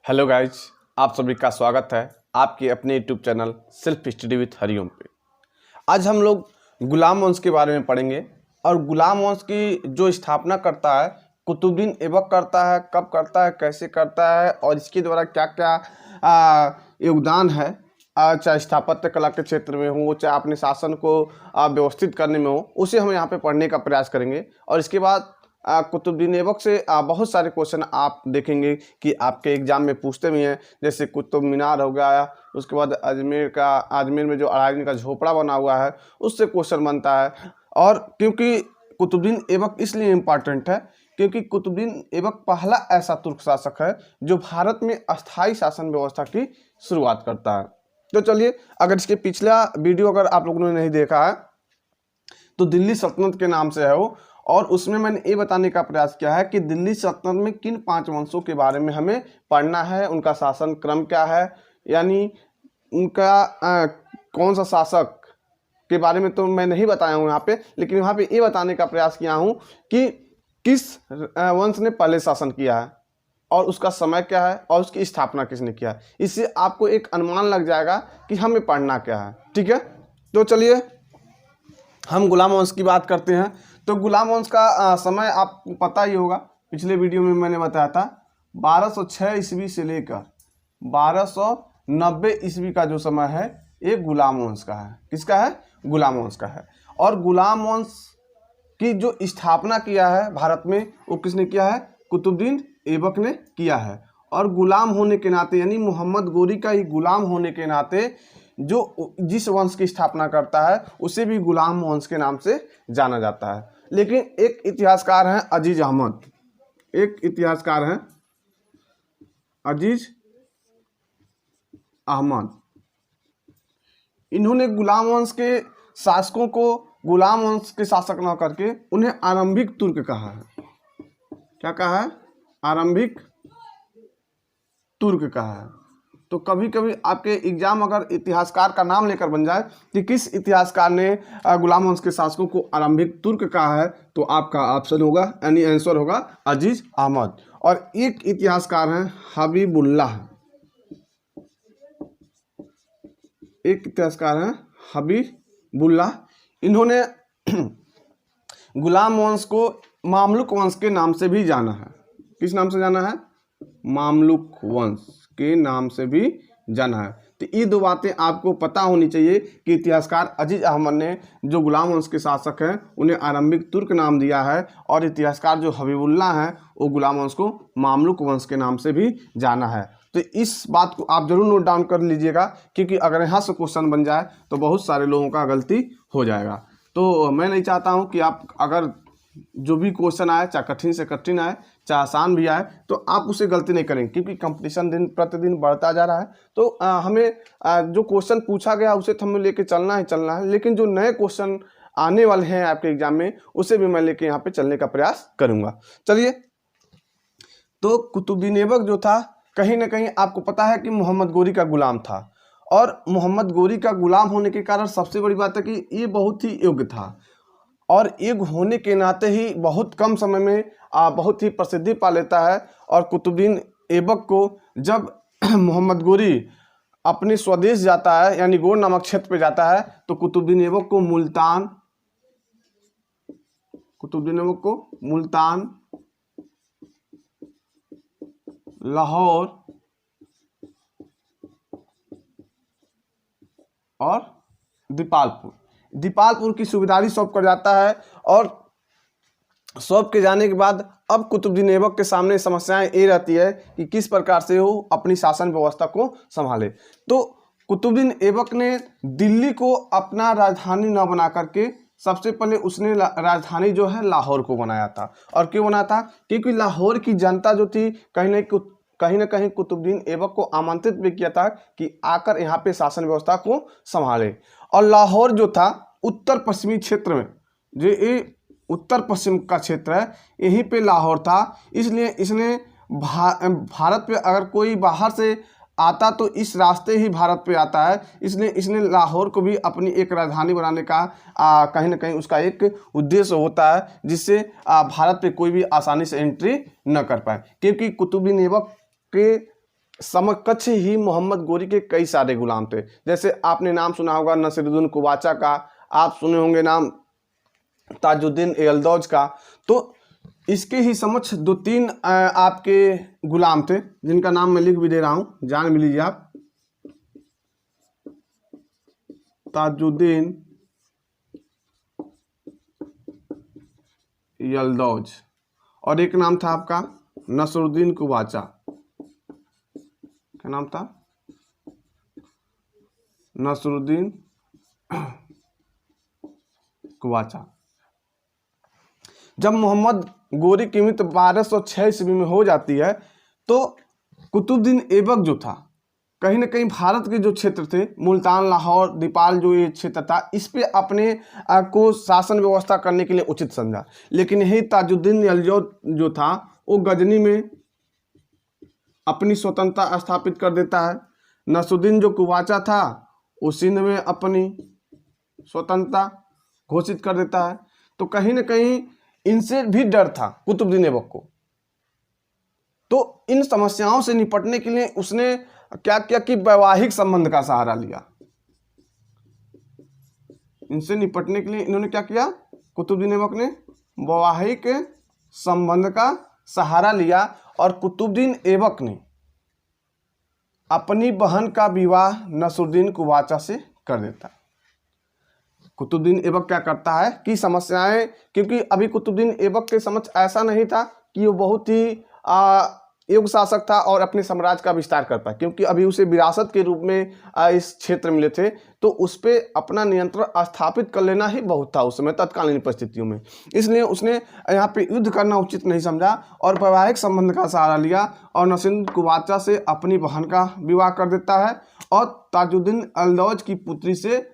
Hello guys, आप सभी का स्वागत है आपके अपने YouTube channel self study with Hariom पे। आज हम लोग गुलाम वंश के बारे में पढ़ेंगे और गुलाम वंश की जो स्थापना करता है कुतुबुद्दीन ऐबक करता है, कब करता है, कैसे करता है और इसके द्वारा क्या क्या योगदान है, चाहे स्थापत्य कला के क्षेत्र में हो, चाहे अपने शासन को व्यवस्थित करने में हो, उसे हम यहाँ पे पढ़ने का प्रयास करेंगे। और इसके बाद कुतुबुद्दीन ऐबक से बहुत सारे क्वेश्चन आप देखेंगे कि आपके एग्जाम में पूछते भी हैं, जैसे कुतुब मीनार हो गया, उसके बाद अजमेर में जो अराजन का झोपड़ा बना हुआ है उससे क्वेश्चन बनता है। और क्योंकि कुतुबुद्दीन ऐबक इसलिए इम्पॉर्टेंट है क्योंकि कुतुबुद्दीन ऐबक पहला ऐसा तुर्क शासक है जो भारत में अस्थायी शासन व्यवस्था की शुरुआत करता है। तो चलिए, अगर इसके पिछला वीडियो अगर आप लोगों ने नहीं देखा है तो दिल्ली सल्तनत के नाम से है वो, और उसमें मैंने ये बताने का प्रयास किया है कि दिल्ली सल्तनत में किन 5 वंशों के बारे में हमें पढ़ना है, उनका शासन क्रम क्या है, यानी उनका कौन सा शासक के बारे में तो मैं नहीं बताया हूँ यहाँ पे, लेकिन वहाँ पे ये बताने का प्रयास किया हूँ कि किस वंश ने पहले शासन किया है और उसका समय क्या है और उसकी स्थापना किसने किया है। इससे आपको एक अनुमान लग जाएगा कि हमें पढ़ना क्या है। ठीक है, तो चलिए हम गुलाम वंश की बात करते हैं। तो गुलाम वंश का समय आपको पता ही होगा, पिछले वीडियो में मैंने बताया था 1206 ईस्वी से लेकर 1290 ईस्वी का जो समय है ये गुलाम वंश का है। किसका है? गुलाम वंश का है। और गुलाम वंश की जो स्थापना किया है भारत में वो किसने किया है? कुतुबुद्दीन ऐबक ने किया है। और गुलाम होने के नाते, यानी मोहम्मद गोरी का ही गुलाम होने के नाते जो जिस वंश की स्थापना करता है उसे भी गुलाम वंश के नाम से जाना जाता है। लेकिन एक इतिहासकार हैं अजीज अहमद, एक इतिहासकार हैं अजीज अहमद, इन्होंने गुलाम वंश के शासकों को गुलाम वंश के शासक न करके उन्हें आरंभिक तुर्क कहा है। क्या कहा है? आरंभिक तुर्क कहा है। तो कभी कभी आपके एग्जाम अगर इतिहासकार का नाम लेकर बन जाए कि किस इतिहासकार ने गुलाम वंश के शासकों को आरंभिक तुर्क कहा है, तो आपका ऑप्शन होगा, यानी आंसर होगा अजीज अहमद। और एक इतिहासकार हैं हबीबुल्लाह, एक इतिहासकार हैं हबीबुल्लाह, इन्होंने गुलाम वंश को मामलुक वंश के नाम से भी जाना है। किस नाम से जाना है? मामलुक वंश के नाम से भी जाना है। तो ये दो बातें आपको पता होनी चाहिए कि इतिहासकार अजीज अहमद ने जो गुलाम वंश के शासक हैं उन्हें आरंभिक तुर्क नाम दिया है, और इतिहासकार जो हबीबुल्लाह हैं वो गुलाम वंश को मामलुक वंश के नाम से भी जाना है। तो इस बात को आप जरूर नोट डाउन कर लीजिएगा, क्योंकि अगर यहाँ से क्वेश्चन बन जाए तो बहुत सारे लोगों का गलती हो जाएगा। तो मैं नहीं चाहता हूँ कि आप अगर जो भी क्वेश्चन आए, चाहे कठिन से कठिन आए, चाहे आसान भी आए, तो आप उसे गलती नहीं करेंगे, क्योंकि कंपटीशन दिन प्रतिदिन बढ़ता जा रहा है। तो हमें जो क्वेश्चन पूछा गया उसे तो हमें लेके चलना है, लेकिन जो नए क्वेश्चन आने वाले हैं आपके एग्जाम में उसे भी मैं लेके यहाँ पे चलने का प्रयास करूँगा। चलिए, तो कुतुबुद्दीन ऐबक जो था कहीं ना कहीं आपको पता है कि मोहम्मद गोरी का गुलाम था, और मोहम्मद गोरी का गुलाम होने के कारण सबसे बड़ी बात है कि ये बहुत ही योग्य था, और एक होने के नाते ही बहुत कम समय में बहुत ही प्रसिद्धि पा लेता है। और कुतुबुद्दीन ऐबक को जब मोहम्मद गोरी अपने स्वदेश जाता है, यानी गौड़ नामक क्षेत्र पे जाता है, तो कुतुबुद्दीन ऐबक को मुल्तान, लाहौर और दीपालपुर की सूबेदारी सौंप कर जाता है। और सौंप के जाने के बाद अब कुतुबुद्दीन ऐबक के सामने समस्याएं ये रहती है कि किस प्रकार से वो अपनी शासन व्यवस्था को संभाले। तो कुतुबुद्दीन ऐबक ने दिल्ली को अपना राजधानी न बना करके सबसे पहले उसने राजधानी जो है लाहौर को बनाया था। और क्यों बनाया था? क्योंकि लाहौर की जनता जो थी कहीं ना कहीं कुतुबुद्दीन ऐबक को आमंत्रित भी किया था कि आकर यहाँ पे शासन व्यवस्था को संभाले। और लाहौर जो था उत्तर पश्चिमी क्षेत्र में, जो ये उत्तर पश्चिम का क्षेत्र है, यहीं पे लाहौर था। इसलिए इसने भारत पे अगर कोई बाहर से आता तो इस रास्ते ही भारत पे आता है, इसलिए इसने लाहौर को भी अपनी एक राजधानी बनाने का कहीं ना कहीं उसका एक उद्देश्य होता है, जिससे भारत पे कोई भी आसानी से एंट्री न कर पाए। क्योंकि कुतुबुद्दीन ऐबक के समकक्ष ही मोहम्मद गोरी के कई सारे गुलाम थे। जैसे आपने नाम सुना होगा नसीरुद्दीन कुबाचा का, आप सुने होंगे नाम ताजुद्दीन यलदौज का। तो इसके ही समक्ष 2-3 आपके गुलाम थे जिनका नाम मैं लिख भी दे रहा हूँ, जान भी लीजिए आप। ताजुद्दीन यलदौज और एक नाम था आपका नसरुद्दीन कुबाचा। क्या नाम था? नसरुद्दीन कुबाचा। जब मोहम्मद गोरी की मृत्यु 1206 ईस्वी में हो जाती है तो कुतुबुद्दीन ऐबक जो था, कहीं ना कहीं भारत के जो क्षेत्र थे, मुल्तान, लाहौर, दीपाल, जो ये क्षेत्र था, इस पे अपने को शासन व्यवस्था करने के लिए उचित समझा। लेकिन यही ताजुद्दीन यलदौज जो था वो गजनी में अपनी स्वतंत्रता स्थापित कर देता है। नसरुद्दीन जो कुबाचा था वो सिंध में अपनी स्वतंत्रता घोषित कर देता है। तो कहीं ना कहीं इनसे भी डर था कुतुबुद्दीन ऐबक को। तो इन समस्याओं से निपटने के लिए उसने क्या किया कि वैवाहिक संबंध का सहारा लिया। इनसे निपटने के लिए इन्होंने क्या किया? कुतुबुद्दीन ऐबक ने वैवाहिक संबंध का सहारा लिया और कुतुबुद्दीन ऐबक ने अपनी बहन का विवाह नसरुद्दीन कुबाचा से कर देता। कुतुबुद्दीन ऐबक क्या करता है कि समस्याएं, क्योंकि अभी कुतुबुद्दीन ऐबक के समक्ष ऐसा नहीं था कि वो बहुत ही योग्य शासक था और अपने साम्राज्य का विस्तार कर पाए, क्योंकि अभी उसे विरासत के रूप में इस क्षेत्र मिले थे। तो उस पर अपना नियंत्रण स्थापित कर लेना ही बहुत था उस समय तत्कालीन परिस्थितियों में। इसलिए उसने यहाँ पे युद्ध करना उचित नहीं समझा और वैवाहिक संबंध का सहारा लिया और नसरुद्दीन कुबाचा से अपनी बहन का विवाह कर देता है और ताजुद्दीन यलदौज की पुत्री से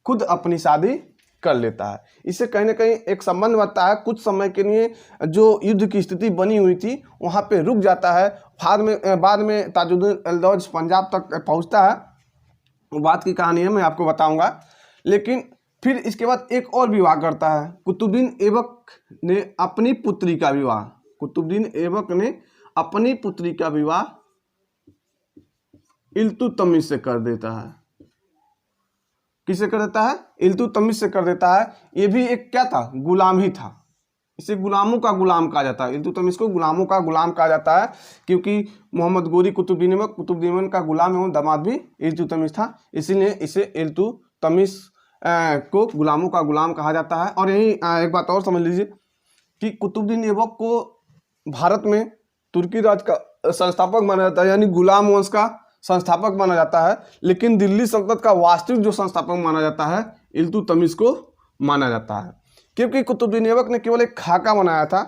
खुद अपनी शादी कर लेता है। इससे कहीं ना कहीं एक संबंध बनता है। कुछ समय के लिए जो युद्ध की स्थिति बनी हुई थी वहाँ पे रुक जाता है। बाद में ताजुद्दीन यलदौज पंजाब तक पहुँचता है, वो बात की कहानी है, मैं आपको बताऊंगा। लेकिन फिर इसके बाद एक और विवाह करता है। कुतुबुद्दीन ऐबक ने अपनी पुत्री का विवाह इल्तुतमिश से कर देता है। किसे कर देता है? इल्तुतमिश से कर देता है। ये भी एक क्या था? गुलाम ही था। इसे गुलामों का गुलाम कहा जाता है। इल्तुतमिश को गुलामों का गुलाम कहा जाता है, क्योंकि मोहम्मद गोरी कुतुबुद्दीन ऐबक का गुलाम एवं दामाद भी इल्तुतमिश था, इसीलिए इसे इल्तुतमिश को गुलामों का गुलाम कहा जाता है। और यही एक बात और समझ लीजिए कि कुतुबुद्दीन ऐबक को भारत में तुर्की राज का संस्थापक माना जाता है, यानी गुलाम वंश का संस्थापक माना जाता है। लेकिन दिल्ली सल्तनत का वास्तविक जो संस्थापक माना जाता है इल्तुतमिश को माना जाता है, क्योंकि कुतुबुद्दीन ऐबक ने केवल एक खाका बनाया था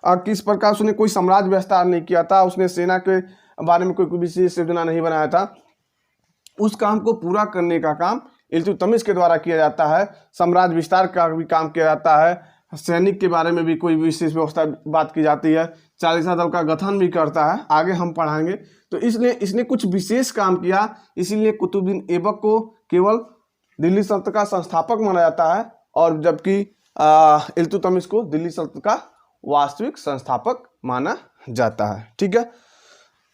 और किस प्रकार उसने कोई साम्राज्य विस्तार नहीं किया था, उसने सेना के बारे में कोई विशेष योजना नहीं बनाया था। उस काम को पूरा करने का काम इल्तुतमिश के द्वारा किया जाता है। साम्राज्य विस्तार का भी काम किया जाता है, सैनिक के बारे में भी कोई विशेष व्यवस्था बात की जाती है, चालीसा दल का गठन भी करता है, आगे हम पढ़ाएंगे। तो इसलिए इसने कुछ विशेष काम किया, इसीलिए कुतुबुद्दीन ऐबक को केवल दिल्ली सल्तनत का संस्थापक माना जाता है और जबकि इल्तुतमिश को दिल्ली सल्तनत का वास्तविक संस्थापक माना जाता है। ठीक है,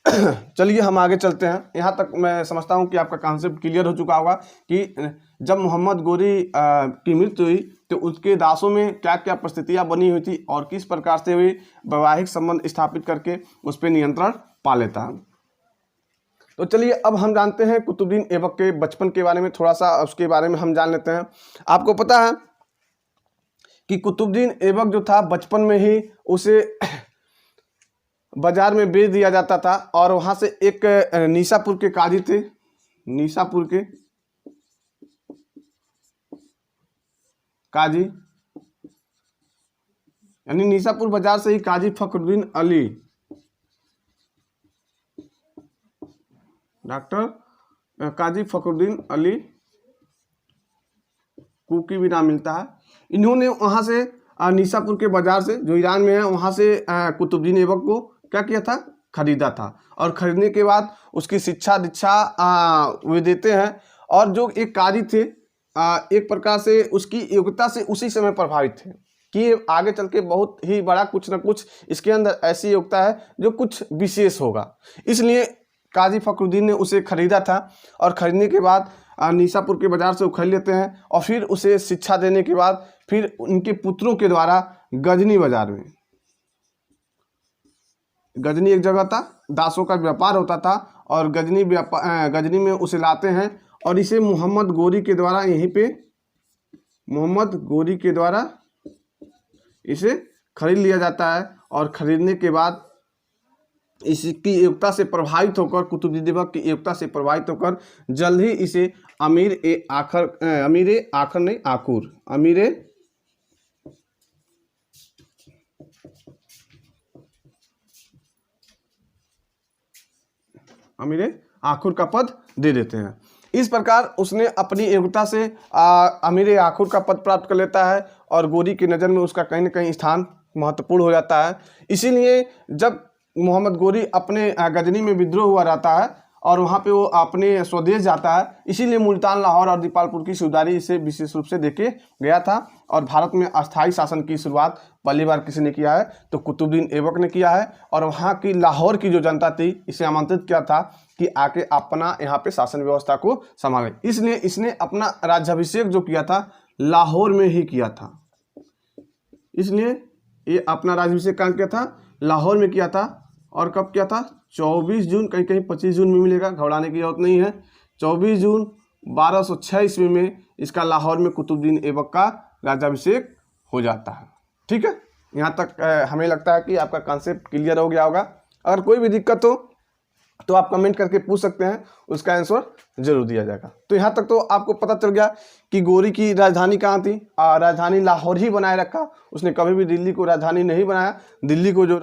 चलिए हम आगे चलते हैं। यहाँ तक मैं समझता हूँ कि आपका कॉन्सेप्ट क्लियर हो चुका होगा कि जब मोहम्मद गोरी की मृत्यु हुई तो उसके दासों में क्या क्या परिस्थितियाँ बनी हुई थी और किस प्रकार से वे वैवाहिक संबंध स्थापित करके उस पर नियंत्रण पा लेता है। तो चलिए अब हम जानते हैं कुतुबुद्दीन ऐबक के बचपन के बारे में, थोड़ा सा उसके बारे में हम जान लेते हैं। आपको पता है कि कुतुबुद्दीन ऐबक जो था बचपन में ही उसे बाजार में बेच दिया जाता था और वहां से एक निशापुर के काजी थे, निशापुर के काजी, यानी निशापुर बाजार से ही काजी फखरुद्दीन अली, डॉक्टर काजी फखरुद्दीन अली कुकी भी नाम मिलता है। इन्होंने वहां से निशापुर के बाजार से, जो ईरान में है, वहां से कुतुबुद्दीन ऐबक को क्या किया था? खरीदा था। और खरीदने के बाद उसकी शिक्षा दीक्षा वे देते हैं। और जो एक काजी थे एक प्रकार से उसकी योग्यता से उसी समय प्रभावित थे कि आगे चल के बहुत ही बड़ा कुछ ना कुछ इसके अंदर ऐसी योग्यता है जो कुछ विशेष होगा। इसलिए काजी फखरुद्दीन ने उसे खरीदा था और ख़रीदने के बाद निशापुर के बाज़ार से वो खरीद लेते हैं और फिर उसे शिक्षा देने के बाद फिर उनके पुत्रों के द्वारा गजनी बाज़ार में, गजनी एक जगह था, दासों का व्यापार होता था और गजनी में उसे लाते हैं और इसे मोहम्मद गोरी के द्वारा यहीं पे मोहम्मद गोरी के द्वारा इसे खरीद लिया जाता है। और ख़रीदने के बाद इसकी एकता से प्रभावित होकर, कुतुबुद्दीन ऐबक की एकता से प्रभावित होकर जल्द ही इसे अमीर आखुर का पद दे देते हैं। इस प्रकार उसने अपनी एकता से अमीर आखुर का पद प्राप्त कर लेता है और गोरी की नज़र में उसका कहीं न कहीं स्थान महत्वपूर्ण हो जाता है। इसीलिए जब मोहम्मद गोरी अपने गजनी में विद्रोह हुआ रहता है और वहाँ पे वो अपने स्वदेश जाता है, इसीलिए मुल्तान, लाहौर और दीपालपुर की सूबेदारी इसे विशेष रूप से देके गया था। और भारत में अस्थायी शासन की शुरुआत पहली बार किसी ने किया है तो कुतुबुद्दीन ऐबक ने किया है। और वहाँ की लाहौर की जो जनता थी इसे आमंत्रित किया था कि आके अपना यहाँ पे शासन व्यवस्था को संभाले। इसलिए इसने अपना राज्याभिषेक जो किया था लाहौर में ही किया था। इसलिए ये अपना राज्याभिषेक कहाँ किया था? लाहौर में किया था। और कब किया था? 24 जून, कहीं कहीं 25 जून में मिलेगा, घबराने की जरूरत नहीं है। 24 जून 1206 ईस्वी में इसका लाहौर में कुतुबुद्दीन ऐबक का राज्याभिषेक हो जाता है। ठीक है, यहाँ तक हमें लगता है कि आपका कॉन्सेप्ट क्लियर हो गया होगा। अगर कोई भी दिक्कत हो तो आप कमेंट करके पूछ सकते हैं, उसका आंसर जरूर दिया जाएगा। तो यहाँ तक तो आपको पता चल गया कि गोरी की राजधानी कहाँ थी। राजधानी लाहौर ही बनाए रखा, उसने कभी भी दिल्ली को राजधानी नहीं बनाया। दिल्ली को जो